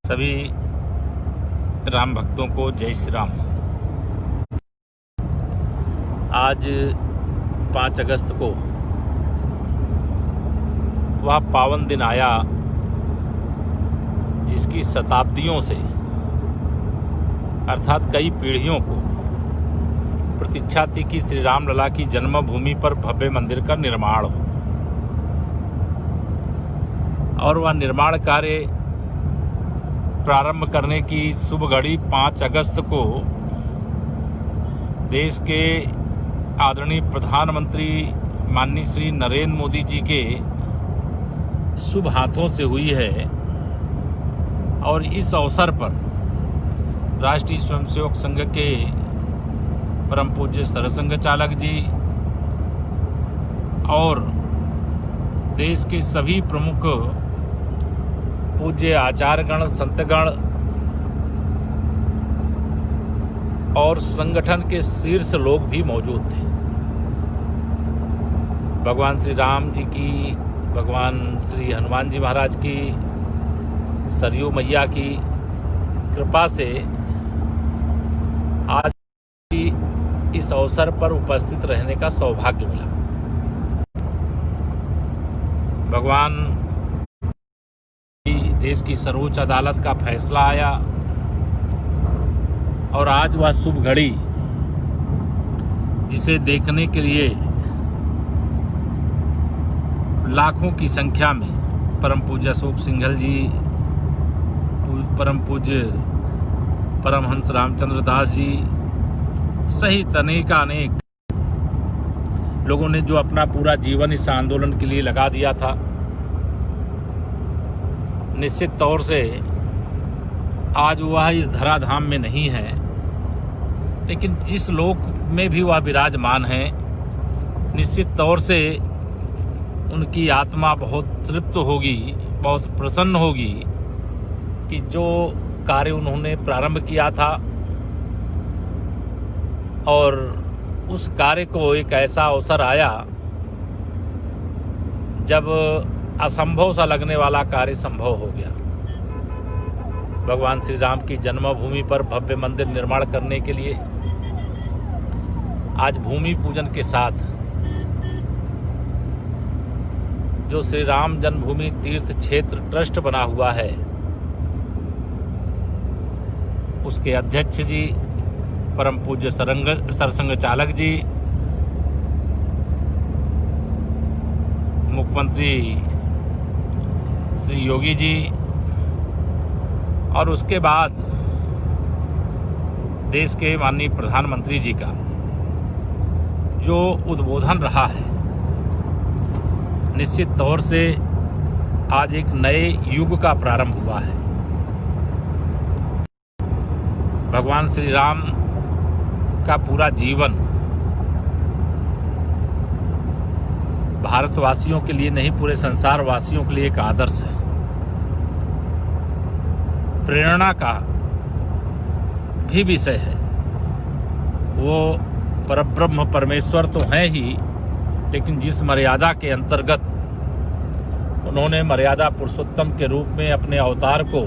सभी राम भक्तों को जय श्री राम। आज 5 अगस्त को वह पावन दिन आया जिसकी शताब्दियों से अर्थात कई पीढ़ियों को प्रतीक्षा थी कि श्री राम लला की जन्मभूमि पर भव्य मंदिर का निर्माण हो, और वह निर्माण कार्य प्रारंभ करने की शुभ घड़ी 5 अगस्त को देश के आदरणीय प्रधानमंत्री माननीय श्री नरेंद्र मोदी जी के शुभ हाथों से हुई है। और इस अवसर पर राष्ट्रीय स्वयंसेवक संघ के परम पूज्य सरसंघ चालक जी और देश के सभी प्रमुख पूज्य आचार्यगण, संतगण और संगठन के शीर्ष लोग भी मौजूद थे। भगवान श्री राम जी की, भगवान श्री हनुमान जी महाराज की, सरयू मैया की कृपा से आज इस अवसर पर उपस्थित रहने का सौभाग्य मिला। भगवान देश की सर्वोच्च अदालत का फैसला आया और आज वह शुभ घड़ी जिसे देखने के लिए लाखों की संख्या में परम पूज्य अशोक सिंघल जी, परम पूज्य परमहंस रामचंद्र दास जी सहित अनेक लोगों ने जो अपना पूरा जीवन इस आंदोलन के लिए लगा दिया था, निश्चित तौर से आज वह इस धराधाम में नहीं है, लेकिन जिस लोक में भी वह विराजमान है, निश्चित तौर से उनकी आत्मा बहुत तृप्त होगी, बहुत प्रसन्न होगी कि जो कार्य उन्होंने प्रारंभ किया था और उस कार्य को एक ऐसा अवसर आया जब असंभव सा लगने वाला कार्य संभव हो गया। भगवान श्री राम की जन्मभूमि पर भव्य मंदिर निर्माण करने के लिए आज भूमि पूजन के साथ जो श्री राम जन्मभूमि तीर्थ क्षेत्र ट्रस्ट बना हुआ है, उसके अध्यक्ष जी परम पूज्य सरसंघ चालक जी, मुख्यमंत्री श्री योगी जी, और उसके बाद देश के माननीय प्रधानमंत्री जी का जो उद्बोधन रहा है, निश्चित तौर से आज एक नए युग का प्रारंभ हुआ है। भगवान श्री राम का पूरा जीवन भारतवासियों के लिए नहीं, पूरे संसार वासियों के लिए एक आदर्श है, प्रेरणा का भी विषय है। वो परब्रह्म परमेश्वर तो हैं ही, लेकिन जिस मर्यादा के अंतर्गत उन्होंने मर्यादा पुरुषोत्तम के रूप में अपने अवतार को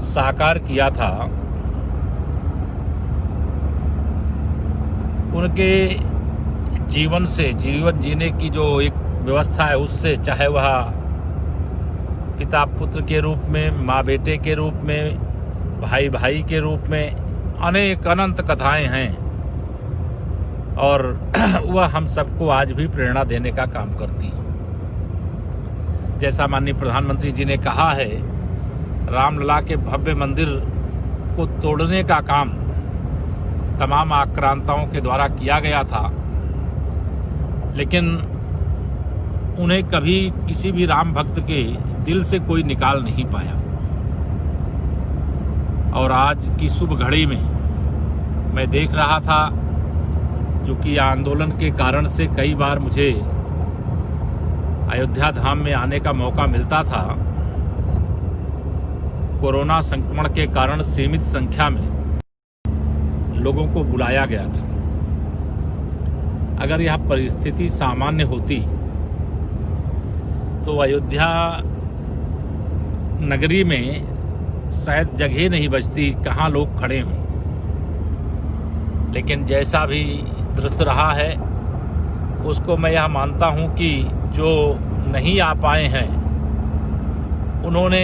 साकार किया था, उनके जीवन से, जीवन जीने की जो एक व्यवस्था है, उससे, चाहे वह पिता पुत्र के रूप में, माँ बेटे के रूप में, भाई भाई के रूप में, अनेक अनंत कथाएं हैं और वह हम सबको आज भी प्रेरणा देने का काम करती हैं। जैसा माननीय प्रधानमंत्री जी ने कहा है, रामलला के भव्य मंदिर को तोड़ने का काम तमाम आक्रांताओं के द्वारा किया गया था, लेकिन उन्हें कभी किसी भी राम भक्त के दिल से कोई निकाल नहीं पाया। और आज की शुभ घड़ी में मैं देख रहा था, क्योंकि आंदोलन के कारण से कई बार मुझे अयोध्या धाम में आने का मौका मिलता था, कोरोना संक्रमण के कारण सीमित संख्या में लोगों को बुलाया गया था। अगर यह परिस्थिति सामान्य होती तो अयोध्या नगरी में शायद जगह नहीं बचती कहाँ लोग खड़े हों। लेकिन जैसा भी दृश्य रहा है उसको मैं यह मानता हूँ कि जो नहीं आ पाए हैं उन्होंने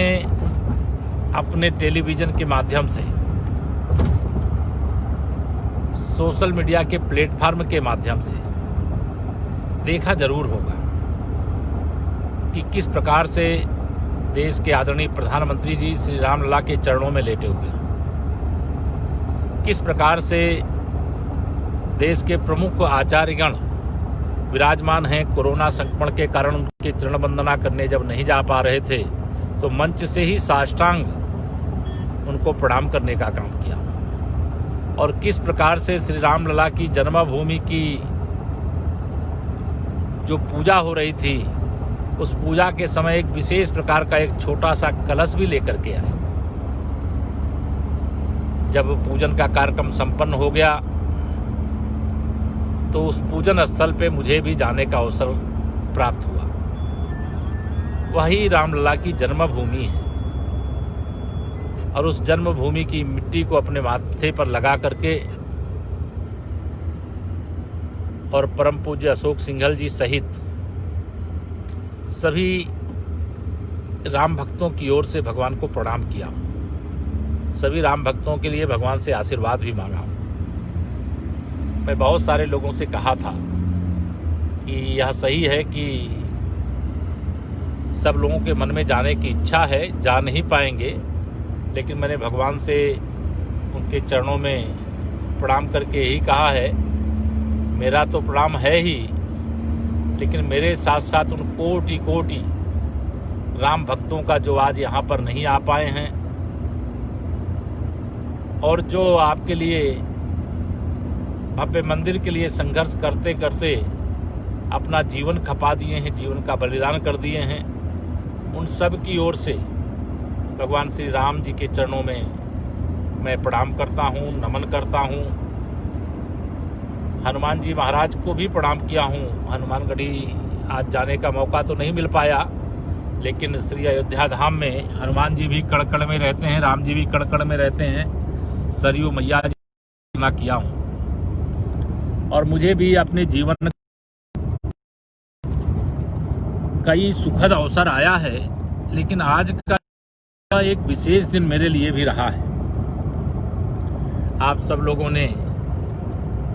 अपने टेलीविज़न के माध्यम से, सोशल मीडिया के प्लेटफार्म के माध्यम से देखा जरूर होगा कि किस प्रकार से देश के आदरणीय प्रधानमंत्री जी श्री राम लला के चरणों में लेटे हुए, किस प्रकार से देश के प्रमुख आचार्यगण विराजमान हैं। कोरोना संक्रमण के कारण उनके चरण वंदना करने जब नहीं जा पा रहे थे तो मंच से ही साष्टांग उनको प्रणाम करने का काम किया। और किस प्रकार से श्री राम लला की जन्मभूमि की जो पूजा हो रही थी उस पूजा के समय एक विशेष प्रकार का एक छोटा सा कलश भी लेकर के आए। जब पूजन का कार्यक्रम संपन्न हो गया तो उस पूजन स्थल पे मुझे भी जाने का अवसर प्राप्त हुआ। वही रामलला की जन्मभूमि है और उस जन्मभूमि की मिट्टी को अपने माथे पर लगा करके और परम पूज्य अशोक सिंघल जी सहित सभी राम भक्तों की ओर से भगवान को प्रणाम किया। सभी राम भक्तों के लिए भगवान से आशीर्वाद भी मांगा। मैं बहुत सारे लोगों से कहा था कि यह सही है कि सब लोगों के मन में जाने की इच्छा है, जा नहीं पाएंगे, लेकिन मैंने भगवान से उनके चरणों में प्रणाम करके यही कहा है, मेरा तो प्रणाम है ही, लेकिन मेरे साथ साथ उन कोटि कोटि राम भक्तों का जो आज यहाँ पर नहीं आ पाए हैं और जो आपके लिए भव्य मंदिर के लिए संघर्ष करते करते अपना जीवन खपा दिए हैं, जीवन का बलिदान कर दिए हैं, उन सब की ओर से भगवान श्री राम जी के चरणों में मैं प्रणाम करता हूँ, नमन करता हूँ। हनुमान जी महाराज को भी प्रणाम किया हूँ। हनुमानगढ़ी आज जाने का मौका तो नहीं मिल पाया, लेकिन श्री अयोध्या धाम में हनुमान जी भी कड़कड़ में रहते हैं, राम जी भी कड़कड़ में रहते हैं। सरयू मैया जी ना किया हूँ और मुझे भी अपने जीवन कई सुखद अवसर आया है, लेकिन आज का एक विशेष दिन मेरे लिए भी रहा है। आप सब लोगों ने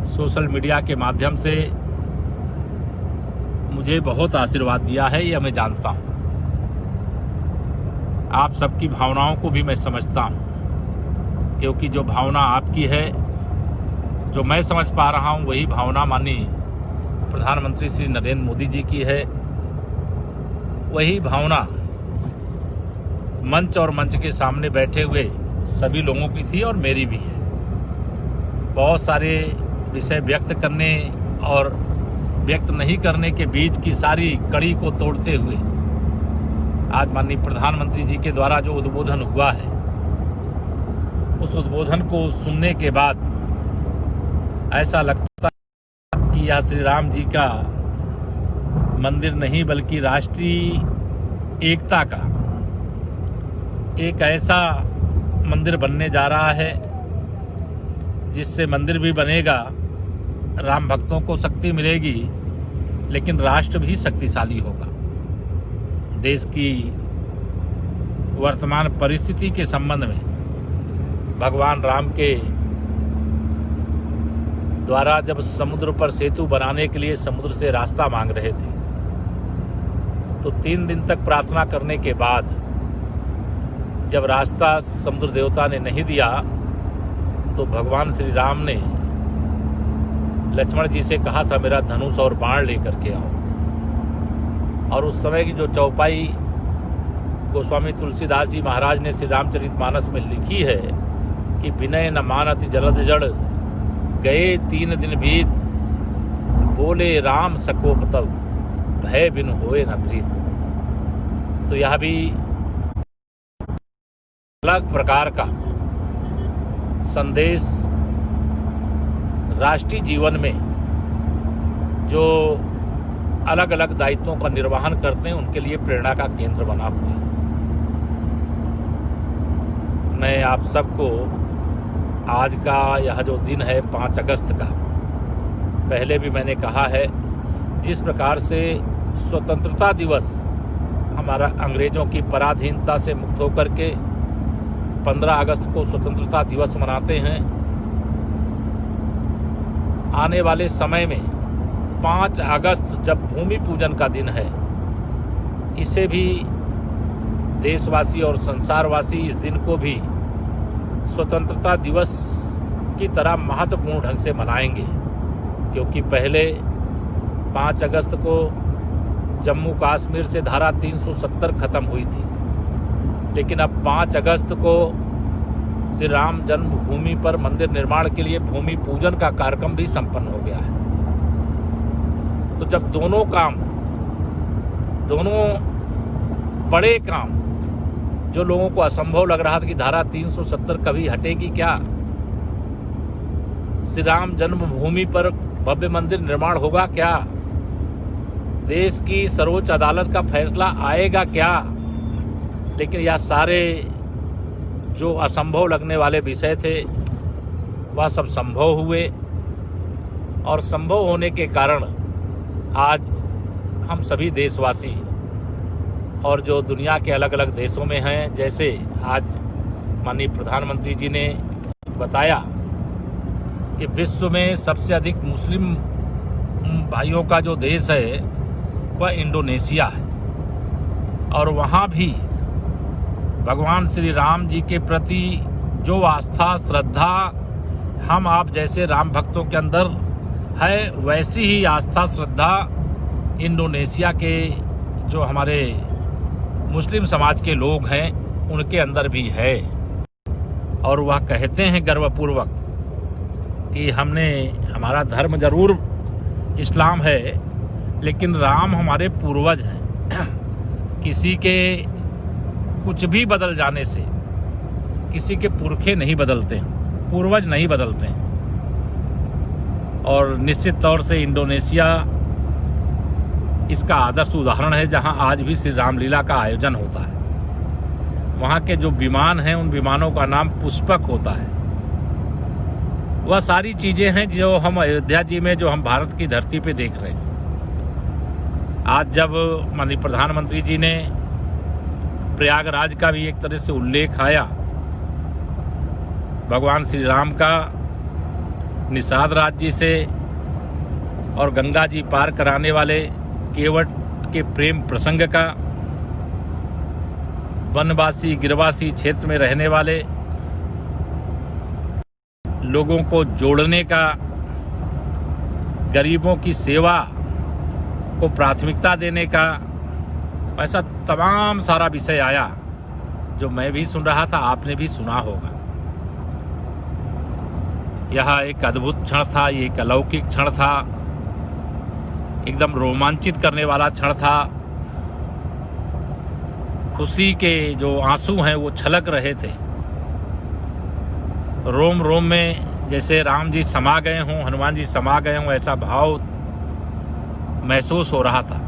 सोशल मीडिया के माध्यम से मुझे बहुत आशीर्वाद दिया है, यह मैं जानता हूं। आप सबकी भावनाओं को भी मैं समझता हूं, क्योंकि जो भावना आपकी है, जो मैं समझ पा रहा हूं, वही भावना माननीय प्रधानमंत्री श्री नरेंद्र मोदी जी की है। वही भावना मंच और मंच के सामने बैठे हुए सभी लोगों की थी और मेरी भी है। बहुत सारे विषय व्यक्त करने और व्यक्त नहीं करने के बीच की सारी कड़ी को तोड़ते हुए आज माननीय प्रधानमंत्री जी के द्वारा जो उद्बोधन हुआ है, उस उद्बोधन को सुनने के बाद ऐसा लगता है कि यह श्री राम जी का मंदिर नहीं बल्कि राष्ट्रीय एकता का एक ऐसा मंदिर बनने जा रहा है जिससे मंदिर भी बनेगा, राम भक्तों को शक्ति मिलेगी, लेकिन राष्ट्र भी शक्तिशाली होगा। देश की वर्तमान परिस्थिति के संबंध में भगवान राम के द्वारा जब समुद्र पर सेतु बनाने के लिए समुद्र से रास्ता मांग रहे थे, तो 3 दिन तक प्रार्थना करने के बाद जब रास्ता समुद्र देवता ने नहीं दिया तो भगवान श्री राम ने लक्ष्मण जी से कहा था, मेरा धनुष और बाण लेकर के आओ। और उस समय की जो चौपाई गोस्वामी तुलसीदास जी महाराज ने श्री रामचरितमानस में लिखी है कि विनय न मानत जलद जड़ गए 3 दिन बीत, बोले राम सकोप तब भय बिन होए न प्रीत। तो यह भी अलग प्रकार का संदेश राष्ट्रीय जीवन में जो अलग अलग दायित्वों का निर्वहन करते हैं उनके लिए प्रेरणा का केंद्र बना हुआ है। मैं आप सबको आज का यह जो दिन है 5 अगस्त का, पहले भी मैंने कहा है, जिस प्रकार से स्वतंत्रता दिवस हमारा अंग्रेज़ों की पराधीनता से मुक्त होकर के 15 अगस्त को स्वतंत्रता दिवस मनाते हैं, आने वाले समय में 5 अगस्त जब भूमि पूजन का दिन है, इसे भी देशवासी और संसारवासी इस दिन को भी स्वतंत्रता दिवस की तरह महत्वपूर्ण ढंग से मनाएंगे। क्योंकि पहले 5 अगस्त को जम्मू कश्मीर से धारा 370 खत्म हुई थी, लेकिन अब 5 अगस्त को श्री राम जन्मभूमि पर मंदिर निर्माण के लिए भूमि पूजन का कार्यक्रम भी संपन्न हो गया है। तो जब दोनों बड़े काम, जो लोगों को असंभव लग रहा था कि धारा 370 कभी हटेगी क्या, श्री राम जन्मभूमि पर भव्य मंदिर निर्माण होगा क्या, देश की सर्वोच्च अदालत का फैसला आएगा क्या, लेकिन यह सारे जो असंभव लगने वाले विषय थे वह सब संभव हुए। और संभव होने के कारण आज हम सभी देशवासी और जो दुनिया के अलग अलग देशों में हैं, जैसे आज माननीय प्रधानमंत्री जी ने बताया कि विश्व में सबसे अधिक मुस्लिम भाइयों का जो देश है वह इंडोनेशिया है, और वहाँ भी भगवान श्री राम जी के प्रति जो आस्था श्रद्धा हम आप जैसे राम भक्तों के अंदर है, वैसी ही आस्था श्रद्धा इंडोनेशिया के जो हमारे मुस्लिम समाज के लोग हैं उनके अंदर भी है। और वह कहते हैं गर्वपूर्वक कि हमारा धर्म जरूर इस्लाम है, लेकिन राम हमारे पूर्वज हैं। किसी के कुछ भी बदल जाने से किसी के पुरखे नहीं बदलते, पूर्वज नहीं बदलते। और निश्चित तौर से इंडोनेशिया इसका आदर्श उदाहरण है, जहां आज भी श्री रामलीला का आयोजन होता है। वहां के जो विमान हैं उन विमानों का नाम पुष्पक होता है। वह सारी चीजें हैं जो हम अयोध्या जी में, जो हम भारत की धरती पे देख रहे हैं। आज जब माननीय प्रधानमंत्री जी ने प्रयागराज का भी एक तरह से उल्लेख आया, भगवान श्री राम का निषाद राज्य से और गंगा जी पार कराने वाले केवट के प्रेम प्रसंग का, वनवासी गिरवासी क्षेत्र में रहने वाले लोगों को जोड़ने का, गरीबों की सेवा को प्राथमिकता देने का, ऐसा तमाम सारा विषय आया जो मैं भी सुन रहा था, आपने भी सुना होगा। यह एक अद्भुत क्षण था, ये एक अलौकिक क्षण था, एकदम रोमांचित करने वाला क्षण था। खुशी के जो आंसू हैं वो छलक रहे थे, रोम रोम में जैसे राम जी समा गए हों, हनुमान जी समा गए हों, ऐसा भाव महसूस हो रहा था।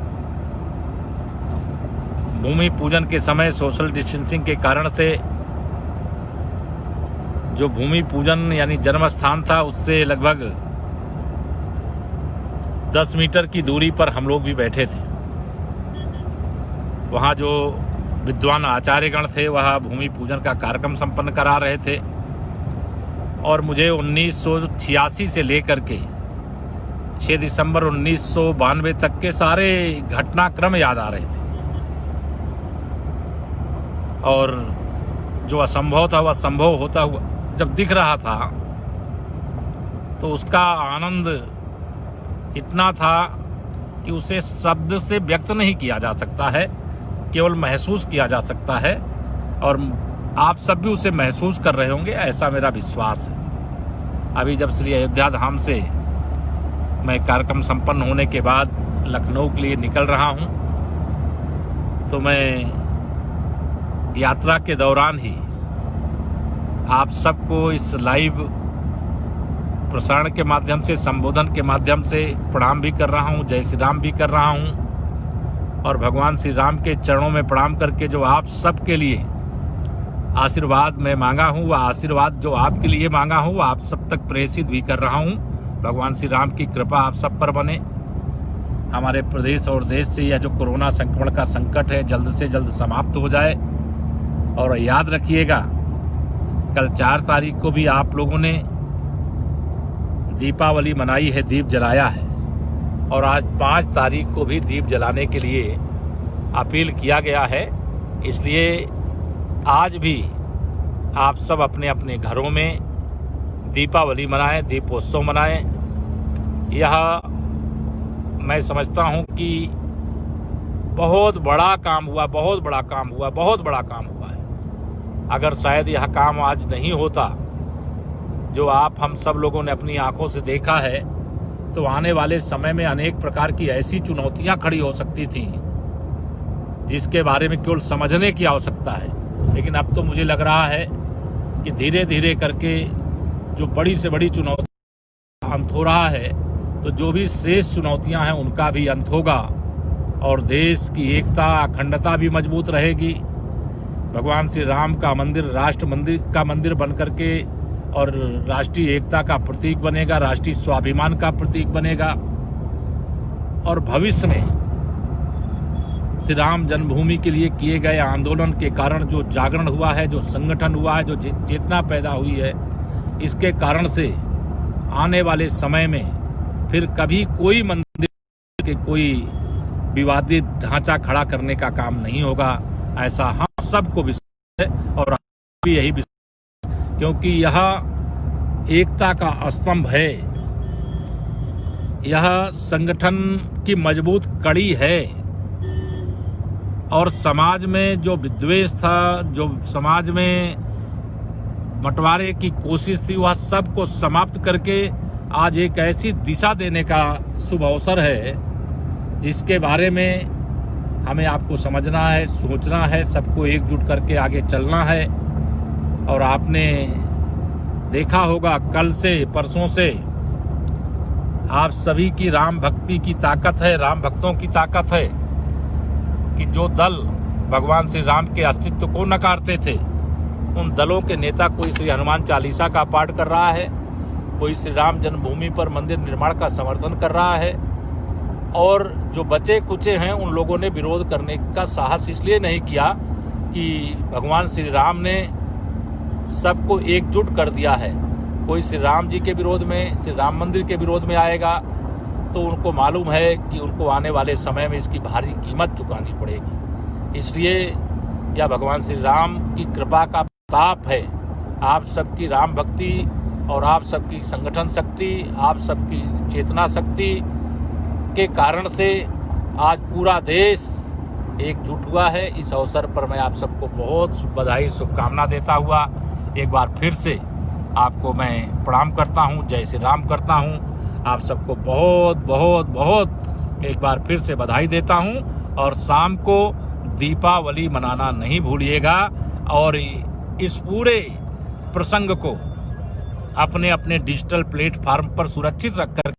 भूमि पूजन के समय सोशल डिस्टेंसिंग के कारण से जो भूमि पूजन यानी जन्म स्थान था, उससे लगभग 10 मीटर की दूरी पर हम लोग भी बैठे थे। वहाँ जो विद्वान आचार्यगण थे वह भूमि पूजन का कार्यक्रम संपन्न करा रहे थे, और मुझे 1986 से लेकर के 6 दिसंबर 1992 तक के सारे घटनाक्रम याद आ रहे थे। और जो असंभव था वह संभव होता हुआ जब दिख रहा था, तो उसका आनंद इतना था कि उसे शब्द से व्यक्त नहीं किया जा सकता है, केवल महसूस किया जा सकता है। और आप सब भी उसे महसूस कर रहे होंगे, ऐसा मेरा विश्वास है। अभी जब श्री अयोध्या धाम से मैं कार्यक्रम संपन्न होने के बाद लखनऊ के लिए निकल रहा हूं, तो मैं यात्रा के दौरान ही आप सबको इस लाइव प्रसारण के माध्यम से, संबोधन के माध्यम से प्रणाम भी कर रहा हूं, जय श्री राम भी कर रहा हूं, और भगवान श्री राम के चरणों में प्रणाम करके जो आप सबके लिए आशीर्वाद मैं मांगा हूँ, वह आशीर्वाद जो आपके लिए मांगा हूँ आप सब तक प्रेषित भी कर रहा हूँ। भगवान श्री राम की कृपा आप सब पर बने। हमारे प्रदेश और देश से यह जो कोरोना संक्रमण का संकट है जल्द से जल्द समाप्त हो जाए। और याद रखिएगा, कल 4 तारीख को भी आप लोगों ने दीपावली मनाई है, दीप जलाया है, और आज 5 तारीख को भी दीप जलाने के लिए अपील किया गया है। इसलिए आज भी आप सब अपने अपने घरों में दीपावली मनाएं, दीपोत्सव मनाएं। यह मैं समझता हूं कि बहुत बड़ा काम हुआ, बहुत बड़ा काम हुआ, बहुत बड़ा काम हुआ है। अगर शायद यह काम आज नहीं होता जो आप हम सब लोगों ने अपनी आंखों से देखा है, तो आने वाले समय में अनेक प्रकार की ऐसी चुनौतियां खड़ी हो सकती थी जिसके बारे में केवल समझने की आवश्यकता है। लेकिन अब तो मुझे लग रहा है कि धीरे धीरे करके जो बड़ी से बड़ी चुनौती अंत हो रहा है, तो जो भी शेष चुनौतियां हैं उनका भी अंत होगा और देश की एकता, अखंडता भी मजबूत रहेगी। भगवान श्री राम का मंदिर राष्ट्र मंदिर का मंदिर बन करके और राष्ट्रीय एकता का प्रतीक बनेगा, राष्ट्रीय स्वाभिमान का प्रतीक बनेगा। और भविष्य में श्री राम जन्मभूमि के लिए किए गए आंदोलन के कारण जो जागरण हुआ है, जो संगठन हुआ है, जो चेतना पैदा हुई है, इसके कारण से आने वाले समय में फिर कभी कोई मंदिर के कोई विवादित ढांचा खड़ा करने का काम नहीं होगा, ऐसा हम सबको विश्वास है। और भी यही विश्वास, क्योंकि यह एकता का स्तंभ है, यह संगठन की मजबूत कड़ी है। और समाज में जो विद्वेष था, जो समाज में बंटवारे की कोशिश थी, वह सबको समाप्त करके आज एक ऐसी दिशा देने का शुभ अवसर है जिसके बारे में हमें आपको समझना है, सोचना है, सबको एकजुट करके आगे चलना है। और आपने देखा होगा कल से, परसों से आप सभी की राम भक्ति की ताकत है, राम भक्तों की ताकत है कि जो दल भगवान श्री राम के अस्तित्व को नकारते थे, उन दलों के नेता कोई श्री हनुमान चालीसा का पाठ कर रहा है, कोई श्री राम जन्मभूमि पर मंदिर निर्माण का समर्थन कर रहा है। और जो बचे कुचे हैं उन लोगों ने विरोध करने का साहस इसलिए नहीं किया कि भगवान श्री राम ने सबको एकजुट कर दिया है। कोई श्री राम जी के विरोध में, श्री राम मंदिर के विरोध में आएगा तो उनको मालूम है कि उनको आने वाले समय में इसकी भारी कीमत चुकानी पड़ेगी। इसलिए यह भगवान श्री राम की कृपा का प्रताप है। आप सबकी राम भक्ति और आप सबकी संगठन शक्ति, आप सबकी चेतना शक्ति के कारण से आज पूरा देश एकजुट हुआ है। इस अवसर पर मैं आप सबको बहुत बधाई, शुभकामना देता हुआ एक बार फिर से आपको मैं प्रणाम करता हूँ, जय श्री राम करता हूँ। आप सबको बहुत बहुत बहुत एक बार फिर से बधाई देता हूँ। और शाम को दीपावली मनाना नहीं भूलिएगा और इस पूरे प्रसंग को अपने अपने डिजिटल प्लेटफॉर्म पर सुरक्षित रखकर